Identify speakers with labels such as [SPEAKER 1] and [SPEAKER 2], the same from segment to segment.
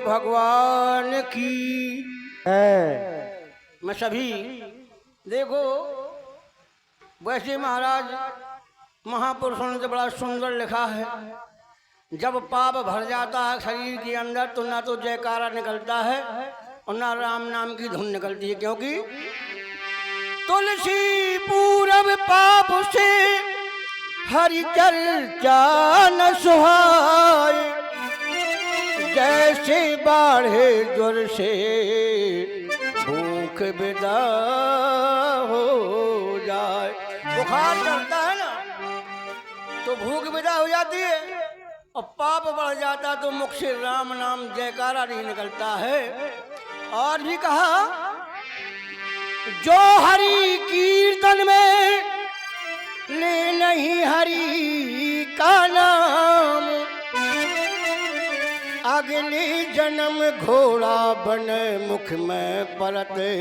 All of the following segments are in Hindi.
[SPEAKER 1] भगवान की
[SPEAKER 2] है।
[SPEAKER 1] मैं सभी देखो वैसे महाराज महापुरुषों ने तो बड़ा सुंदर लिखा है। जब पाप भर जाता है शरीर के अंदर तो ना तो जयकारा निकलता है और ना राम नाम की धुन निकलती है, क्योंकि तुलसी पूरब पाप से हरि चर्चा न सुहाए, जैसे बाढ़े ज्वर से भूख विदा हो जाए। बुखार चढ़ता है ना तो भूख विदा हो जाती है और पाप बढ़ जाता तो मुख से राम नाम जयकारा नहीं निकलता है। और भी कहा जो हरि कीर्तन में ले नहीं हरि का नाम, अगले जन्म घोड़ा बने मुख में परते।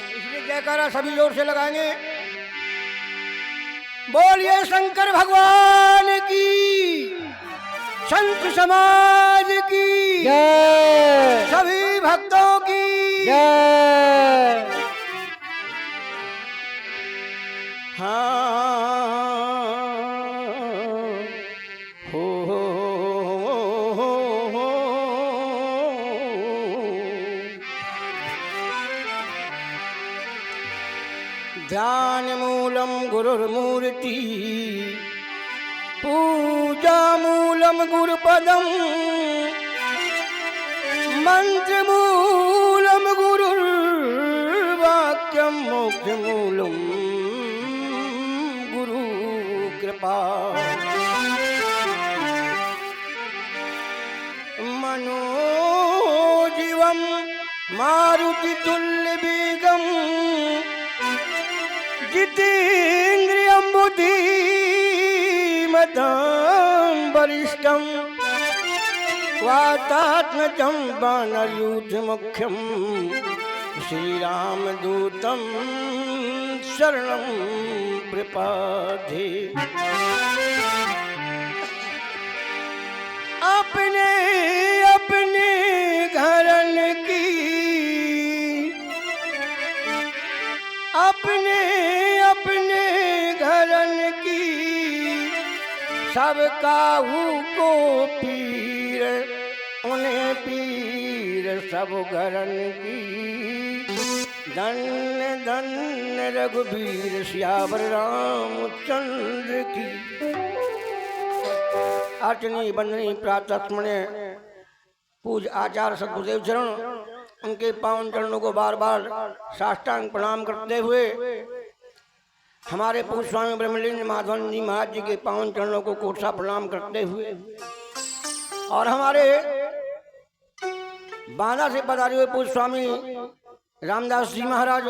[SPEAKER 1] इसलिए जयकारा सभी जोर से लगाएंगे। बोलिए शंकर भगवान की, संत समाज की
[SPEAKER 2] जय,
[SPEAKER 1] सभी भक्तों की
[SPEAKER 2] जय।
[SPEAKER 1] हाँ हो ध्यान मूलम गुरुर्मूर्ति, पूजा मूलम गुरुपदम, मंत्र मूलम गुरुर्वाक्यम, मोक्ष मूलम गुरु कृपा। मनोजीवम मारुति तुल्य वेगम, जितेन्द्रियं बुद्धिमतां वरिष्ठं, वातात्मजं वानरयूथमुख्यं, श्रीरामदूतं शरणं प्रपद्ये। अपने अपने घरन की, अपने अपने घरन की, सब काहू को पीर, उन्हें पीर सब घरन की। धन्य धन्य रघुबीर सियावर रामचंद्र की। अर्चनी बंदनी प्रातः स्मरण पूज आचार्य सदगुरुदेव चरण, उनके पावन चरणों को बार बार साष्टांग प्रणाम करते हुए, हमारे पूज्य स्वामी ब्रह्मलीन माधवन जी महाराज जी के पावन चरणों को कोटसा प्रणाम करते हुए, और हमारे बांदा से पधारे हुए पूज्य स्वामी रामदास जी महाराज,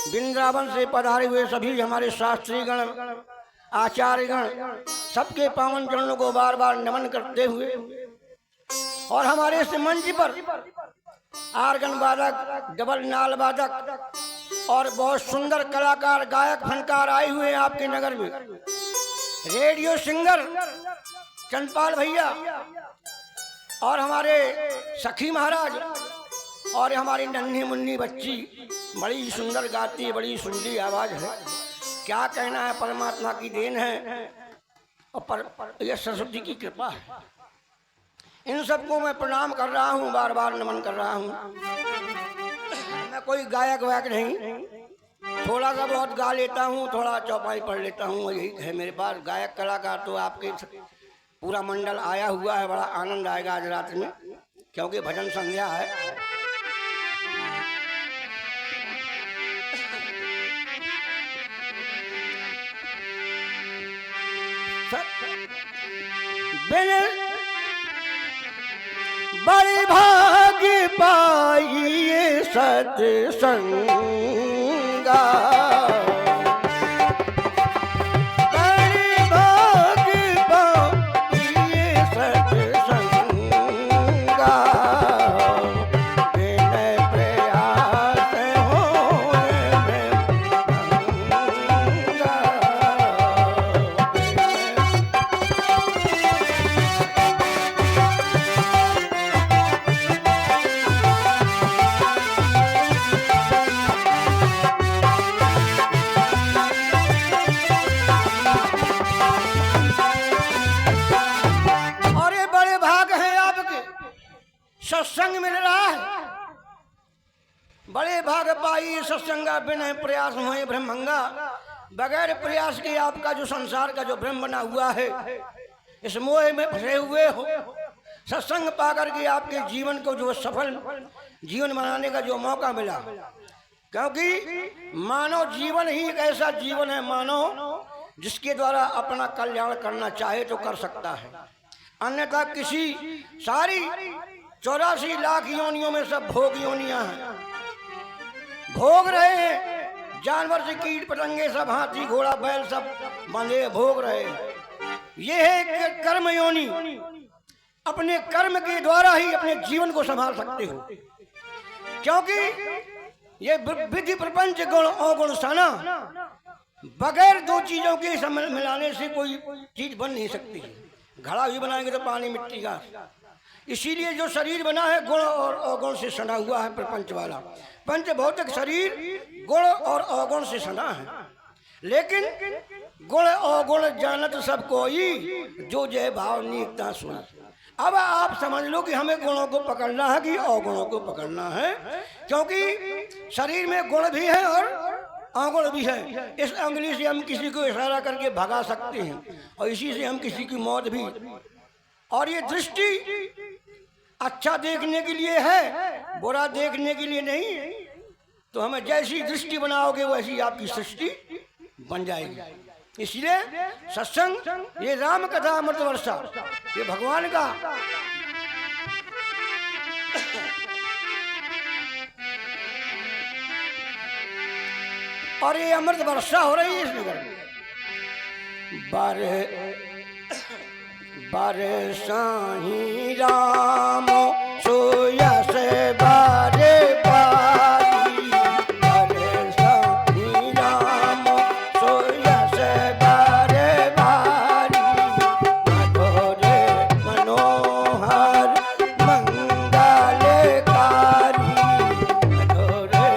[SPEAKER 1] वृंदावन से पधारे हुए सभी हमारे शास्त्री गण आचार्य गण, सबके पावन चरणों को बार बार नमन करते हुए, और हमारे इस मंच पर आर्गन वादक, डबल नाल वादक और बहुत सुंदर कलाकार गायक फनकार आए हुए हैं आपके नगर में। रेडियो सिंगर चंदपाल भैया और हमारे सखी महाराज और हमारी नन्ही मुन्नी बच्ची, बड़ी सुंदर गाती है, बड़ी सुंदर आवाज है। क्या कहना है, परमात्मा की देन है और यह सरस्वती की कृपा है। इन सबको मैं प्रणाम कर रहा हूँ, बार बार नमन कर रहा हूँ। मैं कोई गायक वायक नहीं, थोड़ा सा बहुत गा लेता हूँ, थोड़ा चौपाई पढ़ लेता हूँ, यही है मेरे पास। गायक कलाकार तो आपके पूरा मंडल आया हुआ है, बड़ा आनंद आएगा आज रात में, क्योंकि भजन संध्या है। बड़े भाग्य पाइए सत्संगा, बड़े भाग्य पाइए सत्संगा, बिना प्रयास होने में भाग पाई सत्संगा बिना प्रयास हुए ब्रह्मंगा। बगैर प्रयास के आपका जो संसार का जो ब्रह्म बना हुआ है, इस मोह में फंसे हुए हो। सत्संग पाकर के आपके जीवन को जो सफल जीवन बनाने का जो मौका मिला, क्योंकि मानव जीवन ही एक ऐसा जीवन है मानव जिसके द्वारा अपना कल्याण करना चाहे तो कर सकता है, अन्यथा किसी सारी 84 लाख योनियों में सब भोग योनियां हैं, भोग रहे हैं। जानवर से कीट पतंगे सब, हाथी घोड़ा बैल सब बंधे भोग रहे हैं। ये है कर्म योनि। अपने कर्म के द्वारा ही अपने जीवन को संभाल सकते हो, क्योंकि ये विधि प्रपंच गुण अवगुण सना, बगैर दो चीजों के मिलाने से कोई चीज बन नहीं सकती। घड़ा भी बनाएंगे तो पानी मिट्टी का, इसीलिए जो शरीर बना है गुण और अवगुण से सना हुआ है प्रपंच वाला। पंच भौतिक शरीर गुण और अवगुण से सना है, लेकिन गुण अवगुण जानत सब कोई, जो जय भाव नीकता सुन। अब आप समझ लो कि हमें गुणों को पकड़ना है कि अवगुणों को पकड़ना है, क्योंकि शरीर में गुण भी है और अवगुण भी है। इस अंगुली से हम किसी को इशारा करके भगा सकते हैं और इसी से हम किसी की मौत भी। और ये दृष्टि अच्छा देखने के लिए है, बुरा देखने के लिए नहीं। तो हमें जैसी दृष्टि बनाओगे वैसी आपकी सृष्टि बन जाएगी। इसलिए सत्संग ये राम कथा अमृत वर्षा, ये भगवान का और ये अमृत वर्षा हो रही है इस नगर में। बारे साही राम सोया से बारे पारी, बारे साही राम सोया से बारे पारी, मधुरे मनोहर मंगलकारी, मधुरे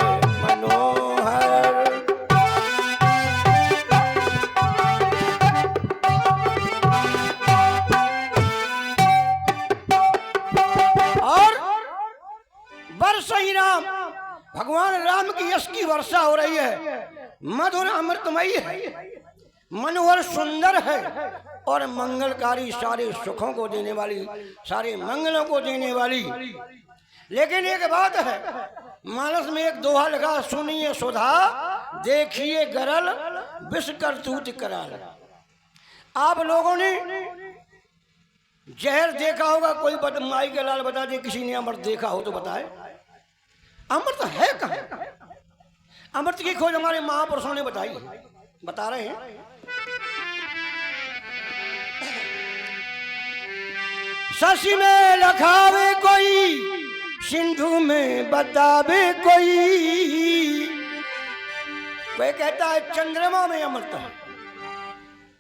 [SPEAKER 1] मनोहर। सही राम भगवान राम की यश की वर्षा हो रही है, मधुर अमृतमयी है, मनोहर सुंदर है और मंगलकारी, सारे सुखों को देने वाली, सारे मंगलों को देने वाली। लेकिन एक बात है, मानस में एक दोहा लगा, सुनिए सुधा देखिए गरल विष करतूत कराल। आप लोगों ने जहर देखा होगा, कोई माई के लाल बता दे किसी ने अमृत देखा हो तो बताए। अमृत है कहाँ? अमृत की खोज हमारे महापुरुषों ने बताई है, बता रहे हैं। शशि में लखावे कोई, सिंधु में बतावे कोई। कोई कहता है चंद्रमा में अमृत है,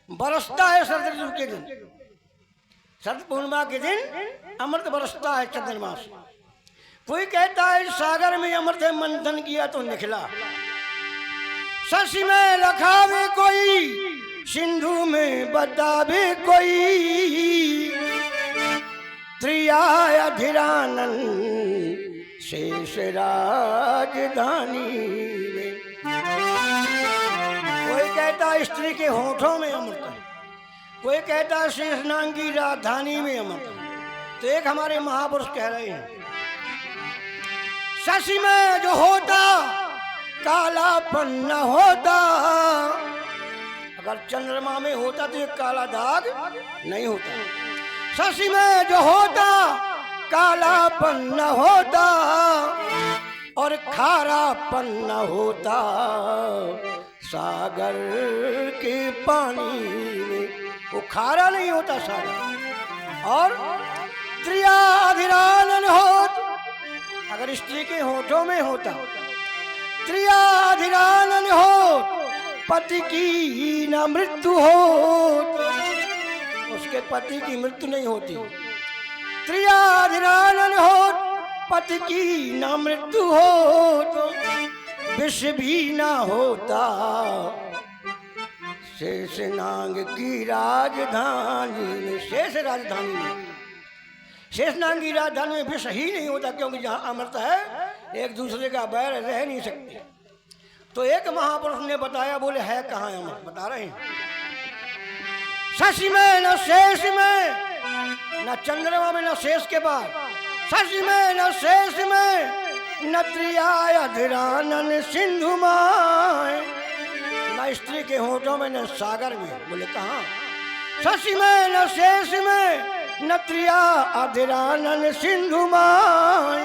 [SPEAKER 1] बरसता है शरद ऋतु के दिन, शरद पूर्णिमा के दिन अमृत बरसता है चंद्रमा से। कोई कहता है सागर में अमृत है, मंथन किया तो निकला। शशि में लखावे कोई, सिंधु में बतावे कोई। त्रियाधिरानन शेष राजधानी में। कोई कहता है स्त्री के होठों में अमृत है, कोई कहता है शेषनाग की राजधानी में अमृत है। तो एक हमारे महापुरुष कह रहे हैं, शशि में जो होता कालापन न होता। अगर चंद्रमा में होता तो एक काला दाग नहीं होता। शशि में जो होता कालापन न होता और खारापन न होता सागर के पानी में। वो खारा नहीं होता सागर। और त्रियाधिरानन होत, अगर स्त्री के होठों में होता त्रियाधिरानन हो, पति की न मृत्यु हो, उसके पति की मृत्यु नहीं होती। त्रियाधिरानन हो, पति की न मृत्यु हो, विष भी न होता शेषनाग की राजधानी में। शेष राजधानी में, शेषनाग की राजधानी में विष ही नहीं होता, क्योंकि जहाँ अमृत है एक दूसरे का बैर रह नहीं सकते। तो एक महापुरुष ने बताया, बोले है कहाँ अमर, बता रहे हैं। शशि में न शेष में, न चंद्रमा में न शेष के पास, शशि में न शेष में, न त्रियाधरानन सिंधु माय, न स्त्री के होठों में न सागर में। बोले कहाँ? शशि में न शेष में, न त्रियाधरानन सिंधु माय,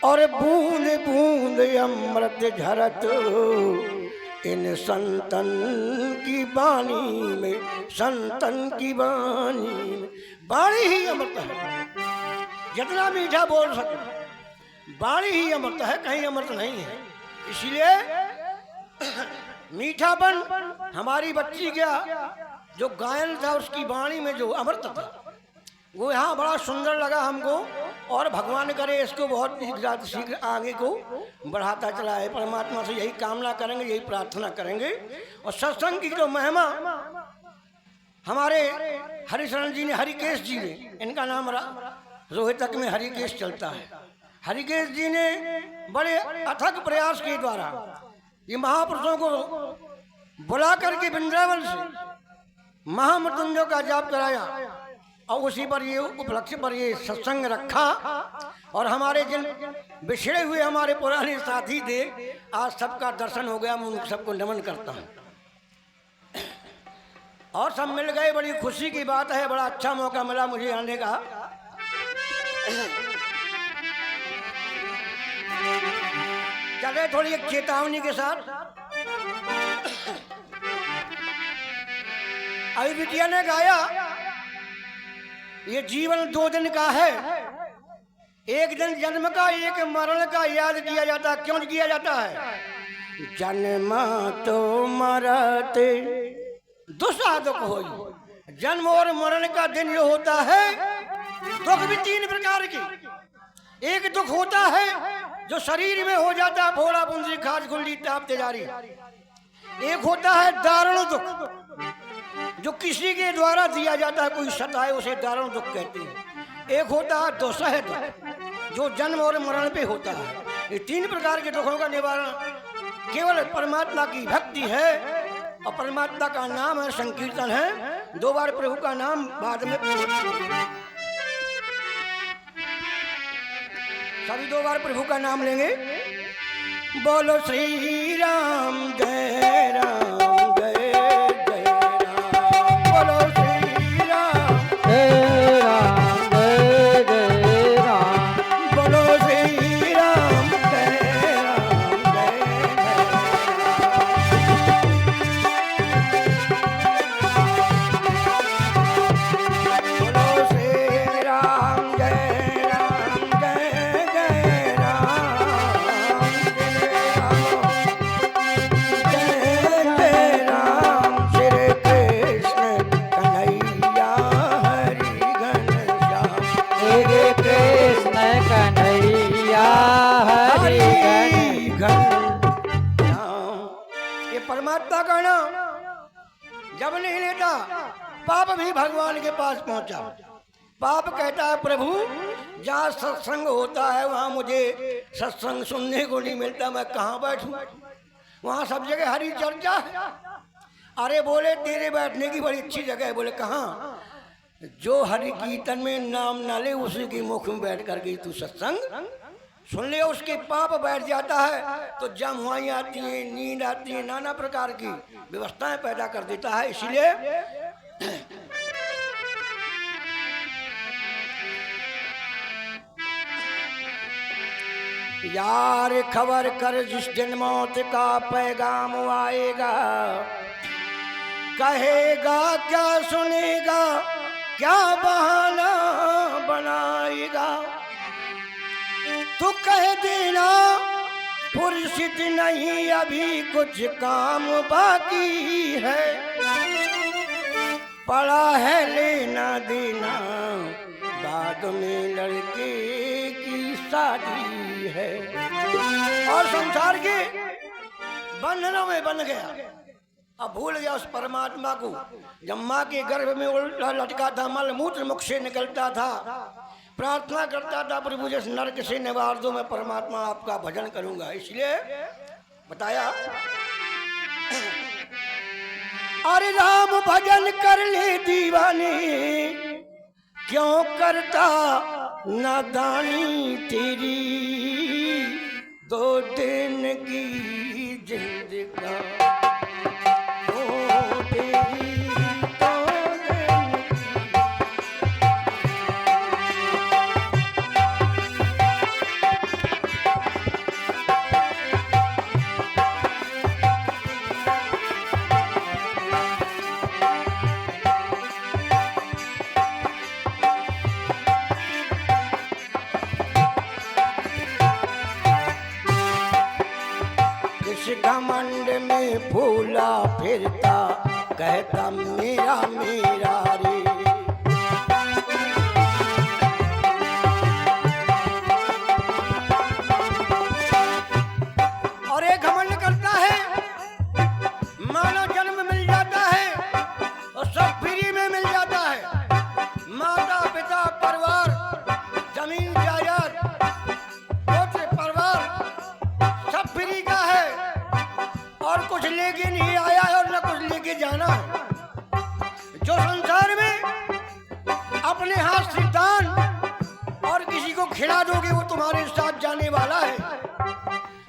[SPEAKER 1] और बूंद बूंद अमृत झरत इन संतन की वाणी में, संतन की वाणी में। वाणी ही अमृत है, जितना मीठा बोल सके वाणी ही अमृत है, कहीं अमृत नहीं है। इसलिए मीठापन हमारी बच्ची का जो गायन था, उसकी वाणी में जो अमृत था, वो यहाँ बड़ा सुंदर लगा हमको। और भगवान करे इसको बहुत ज़्यादा शीघ्र आगे को बढ़ाता चला है। परमात्मा से यही कामना करेंगे, यही प्रार्थना करेंगे। और सत्संग की जो महिमा हमारे हरिशरण जी ने, हरिकेश जी ने, इनका नाम रोहितक में हरिकेश चलता है। हरिकेश जी ने बड़े अथक प्रयास के द्वारा ये महापुरुषों को बुला करके वृंदावन से महामृत्युंजय का जाप कराया, और उसी पर ये उपलक्ष्य पर ये सत्संग रखा। और हमारे जिन बिछड़े हुए हमारे पुराने साथी थे, आज सबका दर्शन हो गया। मैं उन सबको नमन करता हूँ। और सब मिल गए, बड़ी खुशी की बात है। बड़ा अच्छा मौका मिला मुझे आने का। चले थोड़ी एक चेतावनी के साथ। अभी बिटिया ने गाया, ये जीवन 2 दिन का है, एक दिन जन्म का, एक मरण का याद किया जाता। क्यों किया जाता है? जन्म तो मरते दुसा दुख होई। जन्म और मरण का दिन जो होता है, दुख भी 3 प्रकार के। एक दुख होता है जो शरीर में हो जाता है, फोड़ा पुंजी खाज गुल्ली ताप तेजारी। एक होता है दारुण दुख, जो किसी के द्वारा दिया जाता है, कोई सताए, उसे दारुण दुख कहते हैं। एक होता है दुस्सह दुख, जो जन्म और मरण पे होता है। ये 3 प्रकार के दुखों का निवारण केवल परमात्मा की भक्ति है। और परमात्मा का नाम है, संकीर्तन है। 2 बार प्रभु का नाम बाद में, सभी 2 बार प्रभु का नाम लेंगे। बोलो श्री राम जय राम। परमात्मा का नाम जब नहीं लेता, पाप भी भगवान के पास पहुंचा। पाप कहता है, प्रभु जहाँ सत्संग होता है वहाँ मुझे सत्संग सुनने को नहीं मिलता, मैं कहाँ बैठूं? वहाँ सब जगह हरी चर्चा है। अरे बोले तेरे बैठने की बड़ी अच्छी जगह है। बोले कहाँ? जो हरि कीर्तन में नाम ना ले, उसी के मुख में बैठ करके तू सत्संग सुन ले, उसके पाप बैठ जाता है। तो जमुआई आती है, नींद आती है, नाना प्रकार की व्यवस्थाएं पैदा कर देता है। इसलिए यार खबर कर, जिस दिन मौत का पैगाम आएगा, कहेगा क्या, सुनेगा क्या, बहाना बनाएगा। तो कह देना फुर्सत नहीं, अभी कुछ काम बाकी है, पड़ा है लेना देना, बाद में लड़के की शादी है। और संसार के बंधनों में बंध गया। अब भूल गया उस परमात्मा को। जब माँ के गर्भ में उल्टा लटका था, मल मूत्र मुख से निकलता था, प्रार्थना करता था प्रभु जिस नरक से निवार दो, मैं परमात्मा आपका भजन करूंगा। इसलिए बताया अरे राम भजन कर ले दीवानी, क्यों करता नादानी तेरी, 2 दिन की जिंदगी घमंड में फूला फिरता, कहता मेरा मेरा रे। और एक घमंड करता है, मानव जन्म मिल जाता है और सब फ्री में मिल जाता है, माता पिता परिवार जमीन जायदाद गोत्र परिवार सब फ्री का है, और कुछ लेके नहीं आया है और न कुछ लेके जाना है। जो संसार में अपने हाथ से दान और किसी को खिला दोगे वो तुम्हारे साथ जाने वाला है,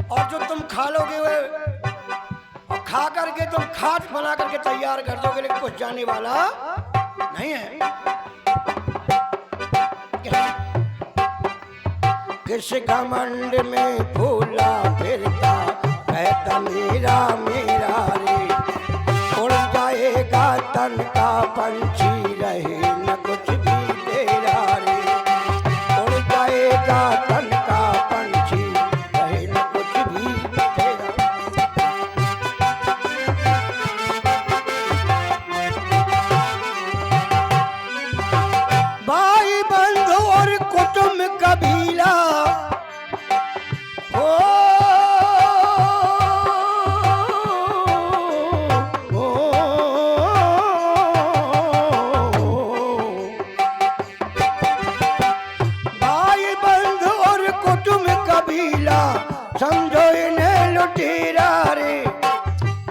[SPEAKER 1] और जो तुम खा लोगे वो और खा करके तुम खाद बना करके तैयार कर दोगे, लेकिन कुछ जाने वाला नहीं है। किस घमंड में फूला फिरता, कहता मेरा मेरा रे। उड़ जाएगा तन का पंछी, रहे न कुछ भी तेरा रे। उड़ जाएगा तन का पंछी, रहे न कुछ भी तेरा। भाई बंधु और कुटुंब कबीला समझो इन्हें लुटेरा रे,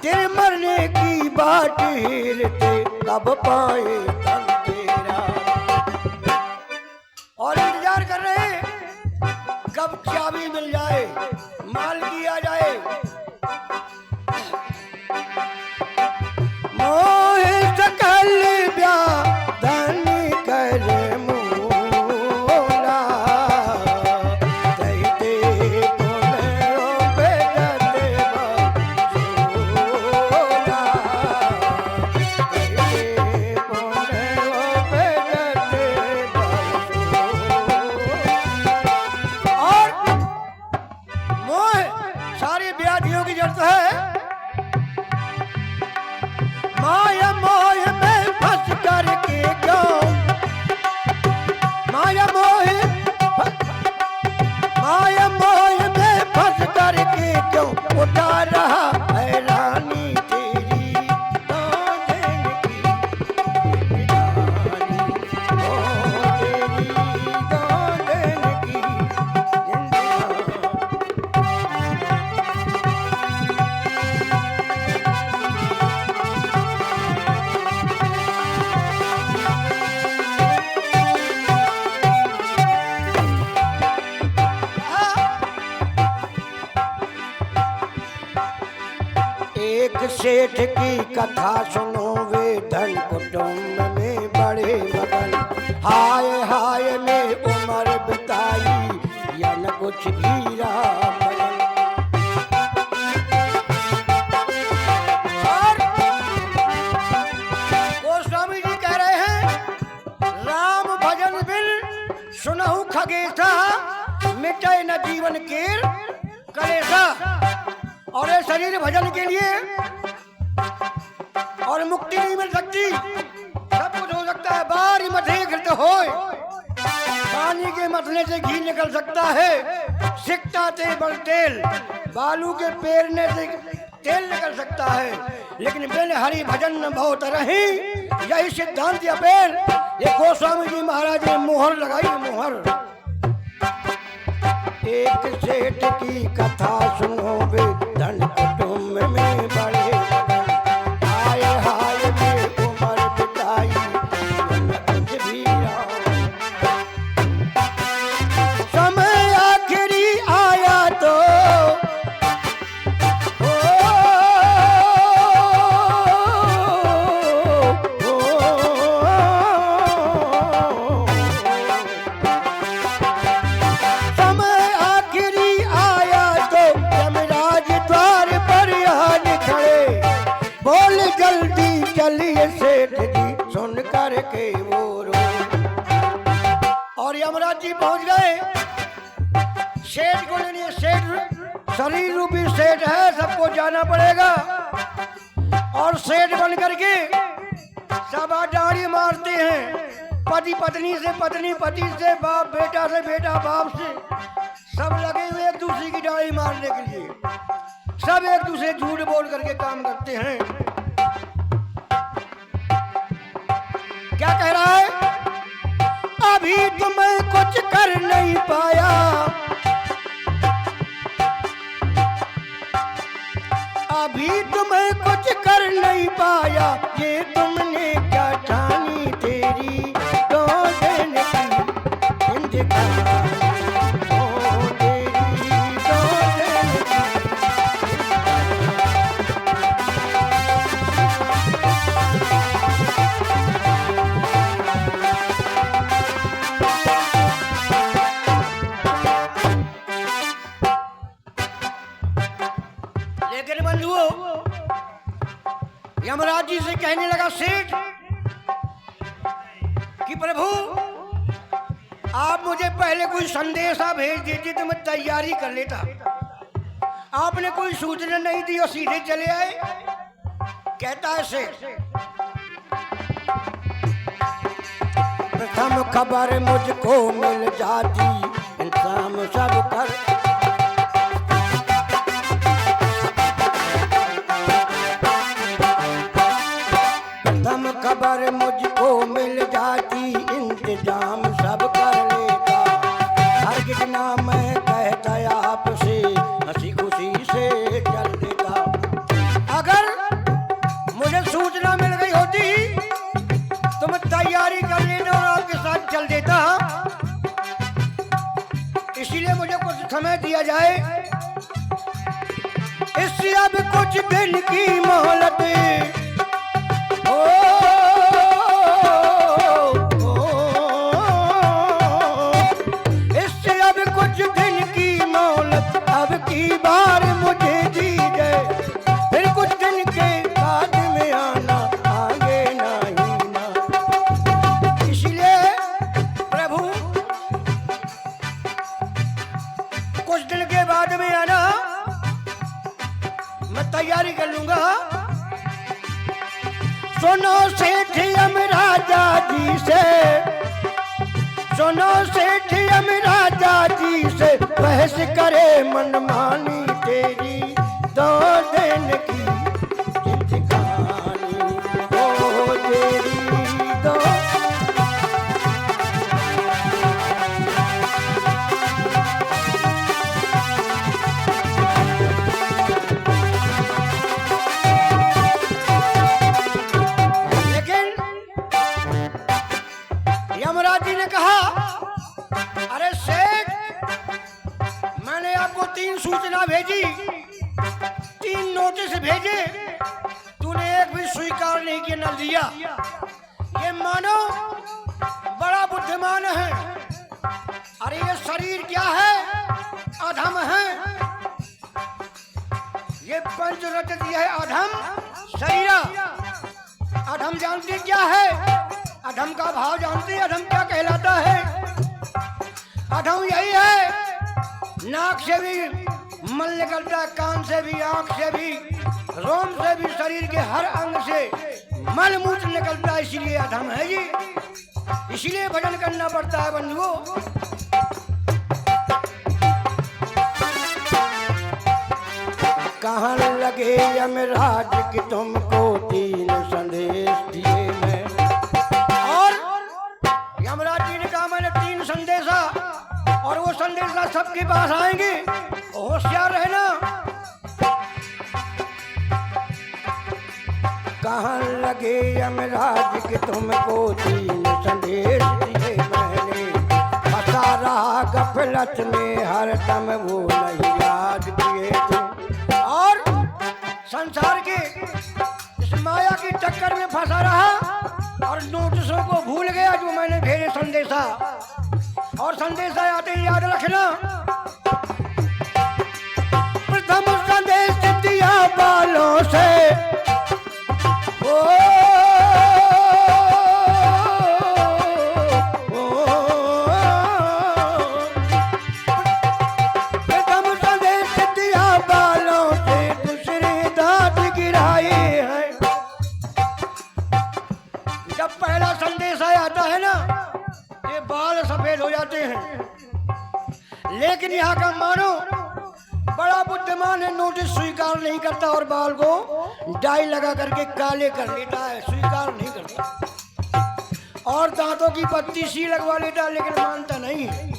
[SPEAKER 1] तेरे मरने की बाट हेरते, कब पाए तन तेरा। और इंतजार कर रहे हैं कब चाबी मिल जाए, माल की आ जाए। मोह सकल व्याधन करे उठा रहा है रानी तेरी, 2 दिन की जिंदगानी, तेरी 2 दिन की एक सेठ की कथा सुनो, वे धन कुटुंब में बड़े मगन, हाय हाय में उम्र बिताई, या न कुछ भी रहा मगन। और गोस्वामी जी कह रहे हैं, राम भजन बिन सुनहु खगेसा, मिटे न जीवन केर कलेसा। और ये शरीर भजन के लिए और मुक्ति नहीं मिल सकती। सब कुछ हो सकता है, बारी मथे घृत होए, पानी के मथने से घी निकल सकता है, सिकता ते बल तेल, बालू के पेरने से तेल निकल सकता है, लेकिन बिन हरि भजन बहुत रही, यही सिद्धांत अपेल ये गोस्वामी जी महाराज ने मोहर लगाई, मोहर। एक सेठ की कथा सुनो बे, धन कुटुंब में बड़े हाय हाय में उम्र बिताई, कुछ भी समय आखिरी आया तो के वो रो। और यमराज जी पहुंच गए सेठ को लेने। सेठ शरीर रूपी सेठ है, सबको जाना पड़ेगा। और सेठ बन करके सब डाड़ी मारते हैं, पति पत्नी से पत्नी, पति से बाप, बेटा से बेटा, बाप से, सब लगे हुए एक दूसरे की डाड़ी मारने के लिए। सब एक दूसरे झूठ बोल करके काम करते हैं। क्या कह रहा है? अभी तो मैं कुछ कर नहीं पाया, अभी तो मैं कुछ कर नहीं पाया, ये तुमने क्या ठानी तेरी दो दिन की जिंदगानी, ओ तेरी दो दिन की। लेकिन बंधुओं, यमराज जी से कहने लगा सेठ कि प्रभु आप मुझे पहले कोई संदेशा भेज देते तो मैं तैयारी कर लेता। आपने कोई सूचना नहीं दी और सीधे चले आए। कहता है सेठ, प्रथम खबर मुझको मिल जाती, इंतजाम सब कर। प्रथम खबर मुझको मिल जाती, इंतजाम सब कर लेता। हर कितना मैं कहता आपसे, हंसी खुशी से चल देता। अगर मुझे सूचना मिल गई होती तो मैं तैयारी कर लेता और आपके साथ चल देता। इसीलिए मुझे कुछ समय दिया जाए। इससे अब कुछ दिन की मोहलत, इससे अब कुछ दिन की मोहलत अब की बार मुझे दी जाए। फिर कुछ दिन के बाद में आना, आगे नहीं ना। इसलिए प्रभु कुछ दिन के बाद में आना, मैं तैयारी कर लूंगा। सुनो सेठ यमराजा जी से, सुनो सेठ यमराजा जी से, बहस करे मनमानी तेरी दो दिन की जिंदगानी, ओ तेरी दो। यमराज जी ने कहा, अरे सेठ मैंने आपको 3 सूचना भेजी, 3 नोटिस भेजे, तूने एक भी स्वीकार नहीं किया, न लिया। ये मानो बड़ा बुद्धिमान है। अरे ये शरीर क्या है? अधम है। ये पंचरत्न दिया है अधम शरीर। अधम जानती क्या है? अधम का भाव जानती है? अधम क्या कहलाता है? अधम यही है, नाक से भी मल निकलता है, कान से भी, आंख से भी, रोम से भी, शरीर के हर अंग से मल मूत्र निकलता है, इसलिए अधम है जी। इसलिए भजन करना पड़ता है बंधुओं। कहाँ लगे यमराज कि तुमको 3 संदेश दिए मैं। और यमराज जी ने कहा मैंने 3 संदेशा, और वो संदेशा सबके पास आएंगे, होशियार रहना। कहाँ लगे यमराज कि तुमको 3 संदेश दिए मैंने, फंसा रहा गफलत में हर दम वो नहीं याद किए तुम। और संसार के इस माया की चक्कर में फंसा रहा और नोटिसों को भूल गया जो मैंने भेजे संदेशा। और संदेशा आते ही याद रखना। प्रथम संदेश दिया बालों से, प्रथम संदेश दिया बालों से, दूसरे दांत गिराए हैं। जब पहला संदेश आता है ना, ये बाल सफेद हो जाते हैं। लेकिन यहाँ का मानो बड़ा बुद्धिमान है, नोटिस स्वीकार नहीं करता और बाल को डाई लगा करके काले कर लेता है, स्वीकार नहीं करता। और दांतों की पत्ती सी लगवा लेता है, लेकिन मानता नहीं है।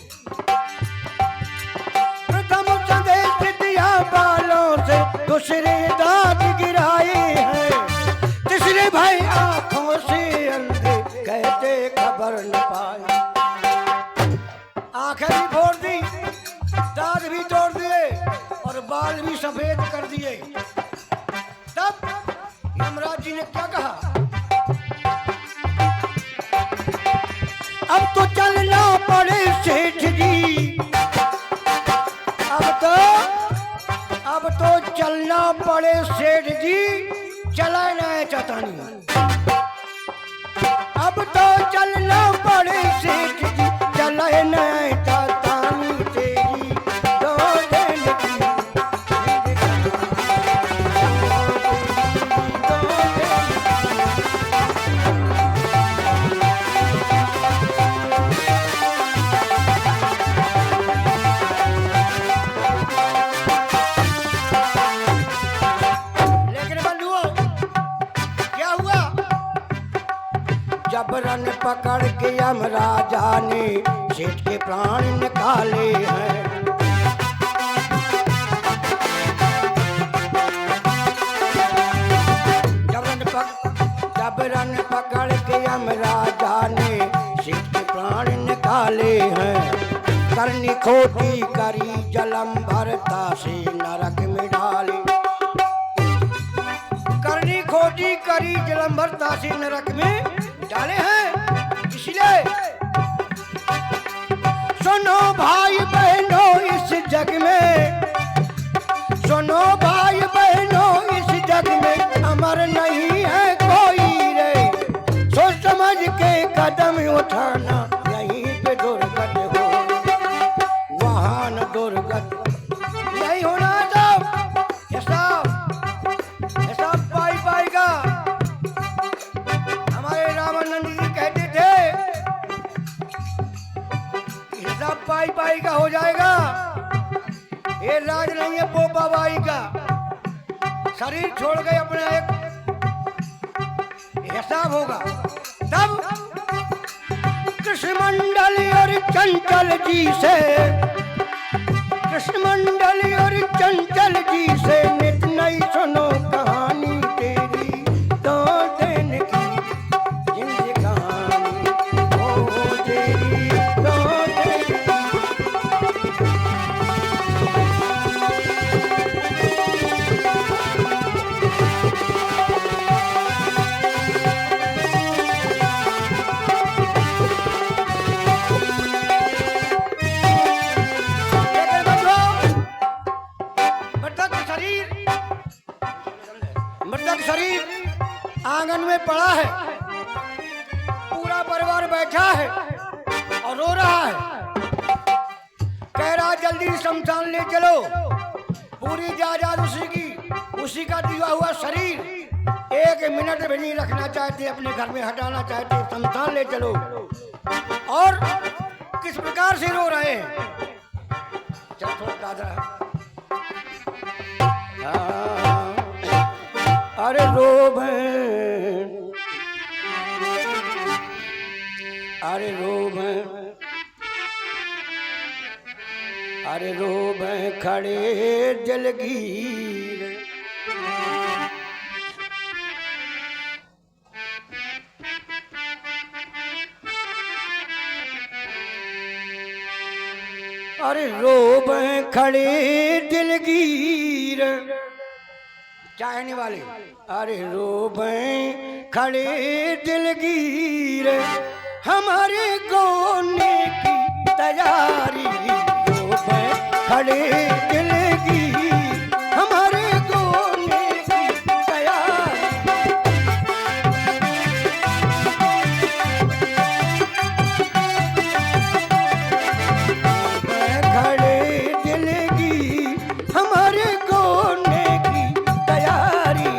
[SPEAKER 1] प्रथम संदेश दिया बालों से, दूसरे दांत गिराए हैं, तीसरे भाई आंखों से अंधे कहते खबर न पाए। आंखें भी फोड़ दी, दांत भी तोड़ दिए और बाल भी सफेद कर दिए। तब यमराज जी ने क्या कहा, अब तो चलना पड़े सेठ जी, अब तो चलना पड़े सेठ जी, चला ना चतानी। अब तो चलना पड़े सेठ जी, चला ना चतानी तेरी दो दिन की। जबरन पकड़ के यमराजा ने सेठ के प्राण निकाले हैं। जबरन पकड़ के यमराजा ने सेठ के प्राण निकाले हैं। करनी खोटी करी जलम भरता से नरक में डाले, करनी खोटी करी जलम भरता से नरक में डाले हैं। इसलिए सुनो भाई बहनों इस जग में, सुनो भाई बहनों इस जग में अमर नहीं है कोई रे। सोच समझ के कदम उठाना, यहीं पे दुर्गत हो वहाँ न दुर्गत नहीं होना। सब पाई पाएगा। हमारे रामानंद जी कहते थे हिसाब पाई पाई का हो जाएगा, ये राज नहीं है पोपा बाई का। शरीर छोड़ गए अपना एक हिसाब होगा। तब कृष्ण मंडल और चंचल जी से, कृष्ण मंडल और चंचल जी से नित नई सुनो कहानी तेरी दो दिन की। जिंदगी कहानी ओ तेरी दो दिन की। मृतक शरीर आंगन में पड़ा है, पूरा परिवार बैठा है और रो रहा है। कह रहा जल्दी शमशान ले चलो, पूरी जायदाद उसी की, उसी का दिया हुआ शरीर 1 मिनट भी नहीं रखना चाहते, अपने घर में हटाना चाहते, शमशान ले चलो। और किस प्रकार से रो रहे हैं, चल थोड़ा दादा हाँ, अरे रोबे, अरे रोबे, अरे रोबे खड़े जलगीर, अरे रोबे खड़े दिलगीर, चाहने वाले, अरे रोबे खड़े दिलगीर, हमारे गोने की तैयारी, रोबे खड़े दिलगीर, हमारे गोने की तैयारी, रोबे खड़े दिलगीर, हमारे गोने की तैयारी,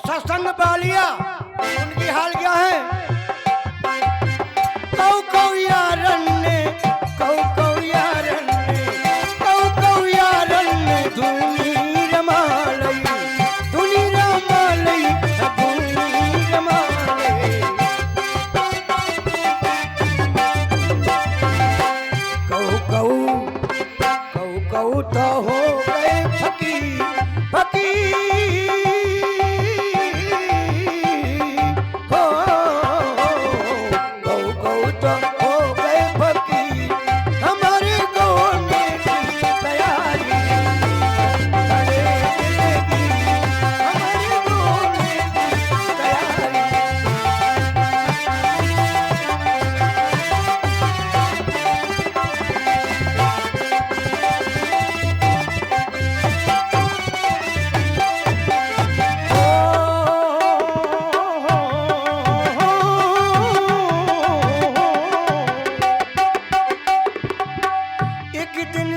[SPEAKER 1] सत्संग पा लिया, उनकी हाल क्या है? कौ यारन ने, कौ यारन ने, कौ यारन ने धुनी रमालई, धुनी रमालई, धुनी रमालई, कौ तो हो गए फकीर, फकीर,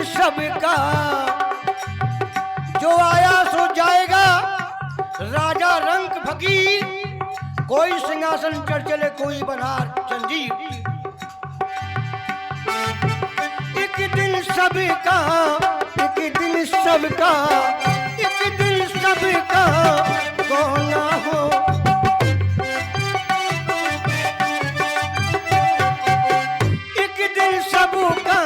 [SPEAKER 1] सबका जो आया सो जाएगा, राजा रंक फकीर, कोई सिंहासन चढ़ चले, कोई बना जंजीर, एक दिन सबका, एक दिन सबका, एक दिन सबका कौन हो, एक दिन सबका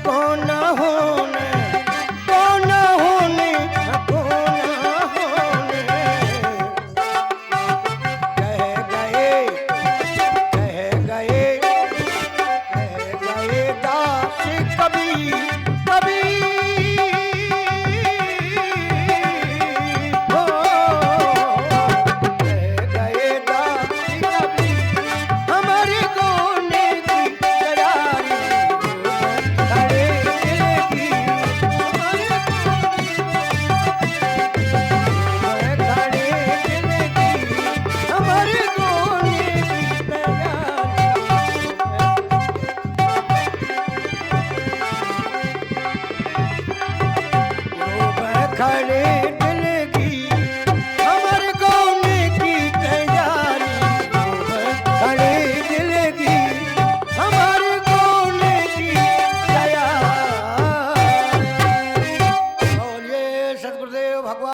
[SPEAKER 1] कौन होने, कौन होने, कौन होने, कह गए, कह गए, कह गए दास कभी, कभी हो, खड़े दिल की हमर गौने की तैयारी खड़े